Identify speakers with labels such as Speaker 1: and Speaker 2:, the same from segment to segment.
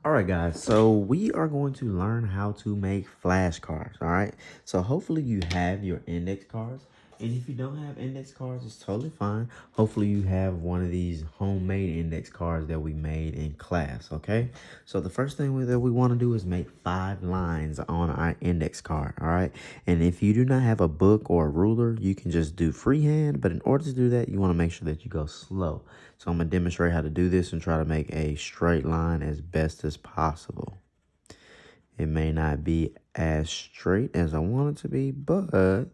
Speaker 1: All right, guys, so we are going to learn how to make flashcards, all right? So hopefully you have your index cards, and if you don't have index cards, it's totally fine. Hopefully you have one of these homemade index cards that we made in class, okay? So the first thing that we want to do is make 5 lines on our index card, all right? And if you do not have a book or a ruler, you can just do freehand, but in order to do that, you want to make sure that you go slow. So I'm going to demonstrate how to do this and try to make a straight line as best as possible. It may not be as straight as I want it to be, but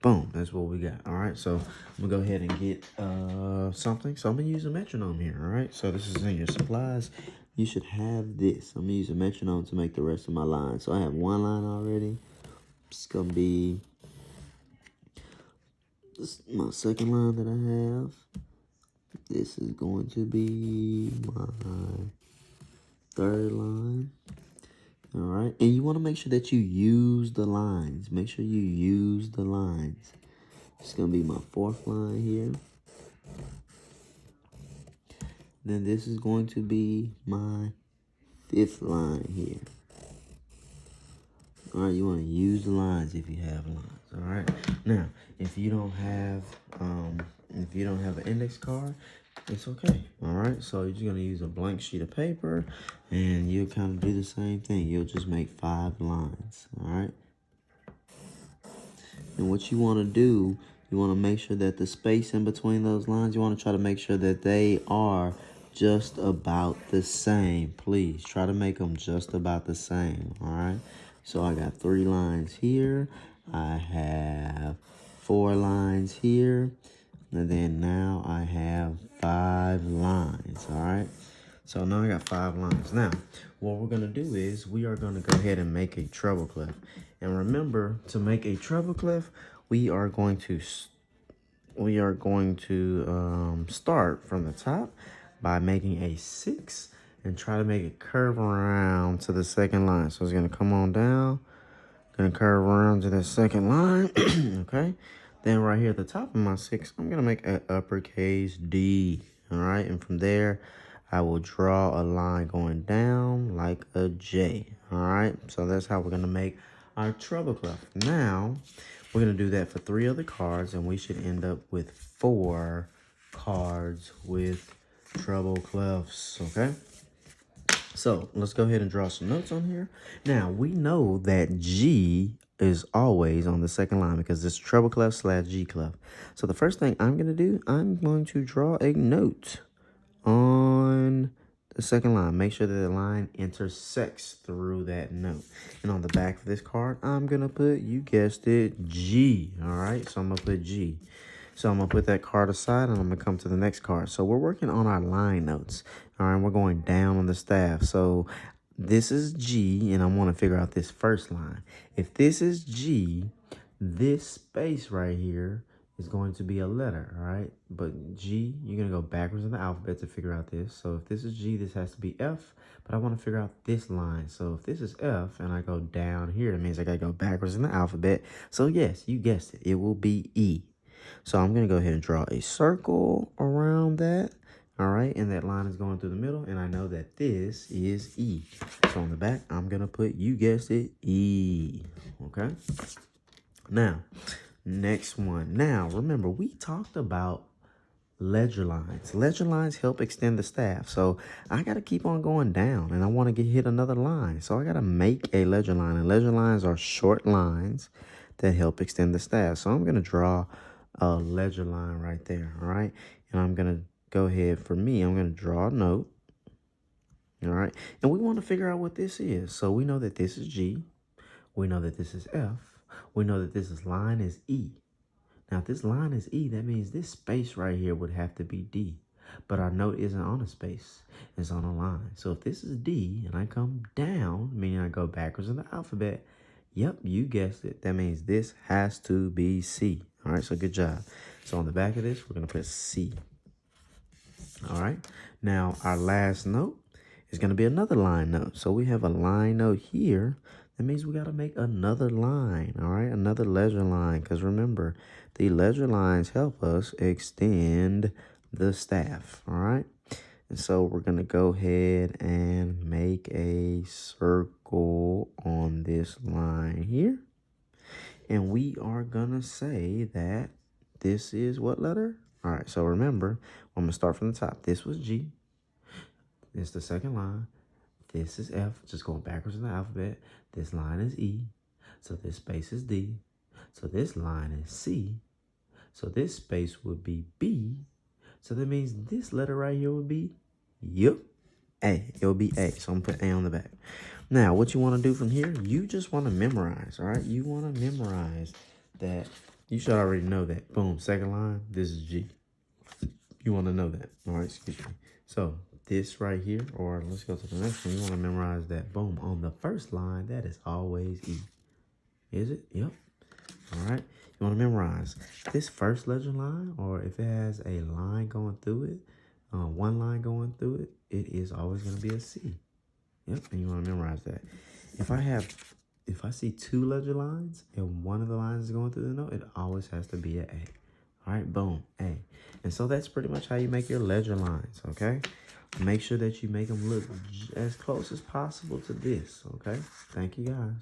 Speaker 1: boom, that's what we got. All right, so I'm going to go ahead and get something. So I'm going to use a metronome here, all right? So this is in your supplies. You should have this. I'm going to use a metronome to make the rest of my lines. So I have one line already. It's going to be my second line that I have. This is going to be my third line. All right. And you want to make sure that you use the lines. Make sure you use the lines. It's going to be my fourth line here. Then this is going to be my fifth line here. All right. You want to use the lines if you have lines. All right. Now, if you don't have an index card, it's okay. All right, so you're just gonna use a blank sheet of paper and you'll kind of do the same thing. You'll just make 5 lines. All right, and what you want to do, you want to make sure that the space in between those lines, you want to try to make sure that they are just about the same. Please try to make them just about the same. All right, so I got 3 lines here, I have 4 lines here, and then now I have 5 lines, all right? So now I got 5 lines. Now, what we're going to do is we are going to go ahead and make a treble clef. And remember, to make a treble clef, we are going to start from the top by making a 6 and try to make it curve around to the second line. So it's going to come on down, going to curve around to the second line, okay? Then right here at the top of my 6, I'm going to make an uppercase D, all right? And from there, I will draw a line going down like a J, all right? So that's how we're going to make our treble clef. Now, we're going to do that for 3 other cards, and we should end up with 4 cards with treble clefs, okay? So let's go ahead and draw some notes on here. Now, we know that G is always on the second line because it's treble clef / G clef. So the first thing I'm going to do, I'm going to draw a note on the second line. Make sure that the line intersects through that note. And on the back of this card, I'm going to put, you guessed it, G. All right, so I'm going to put G. So I'm going to put that card aside and I'm going to come to the next card. So we're working on our line notes. All right, we're going down on the staff. So this is G, and I want to figure out this first line. If this is G, this space right here is going to be a letter, all right? But G, you're going to go backwards in the alphabet to figure out this. So if this is G, this has to be F, but I want to figure out this line. So if this is F and I go down here, that means I got to go backwards in the alphabet. So yes, you guessed it. It will be E. So I'm going to go ahead and draw a circle around that. All right, and that line is going through the middle, and I know that this is E. So on the back, I'm going to put, you guessed it, E. Okay? Now, next one. Now, remember, we talked about ledger lines. Ledger lines help extend the staff. So I got to keep on going down, and I want to hit another line. So I got to make a ledger line, and ledger lines are short lines that help extend the staff. So I'm going to draw a ledger line right there, all right? And I'm going to go ahead, for me, I'm going to draw a note, all right? And we want to figure out what this is. So we know that this is G. We know that this is F. We know that this line is E. Now, if this line is E, that means this space right here would have to be D. But our note isn't on a space. It's on a line. So if this is D and I come down, meaning I go backwards in the alphabet, yep, you guessed it. That means this has to be C. All right, so good job. So on the back of this, we're going to put C. All right, now our last note is going to be another line note. So we have a line note here. That means we got to make another line, all right? Another ledger line, because remember, the ledger lines help us extend the staff, all right? And so we're going to go ahead and make a circle on this line here. And we are going to say that this is what letter? All right, so remember, I'm going to start from the top. This was G. This is the second line. This is F, just going backwards in the alphabet. This line is E. So this space is D. So this line is C. So this space would be B. So that means this letter right here would be, yep, A. It would be A. So I'm going to put A on the back. Now, what you want to do from here, you just want to memorize, all right? You want to memorize that. You should already know that. Boom, second line, this is G. You want to know that, all right? Excuse me. So this right here, or let's go to the next one. You want to memorize that. Boom, on the first line, that is always E. Is it? Yep. All right. You want to memorize this first legend line, or if it has a line going through it, one line going through it, it is always going to be a C. Yep, and you want to memorize that. If I see two legend lines and one of the lines is going through the note, it always has to be an A. All right, boom, A. And so that's pretty much how you make your ledger lines, okay? Make sure that you make them look as close as possible to this, okay? Thank you, guys.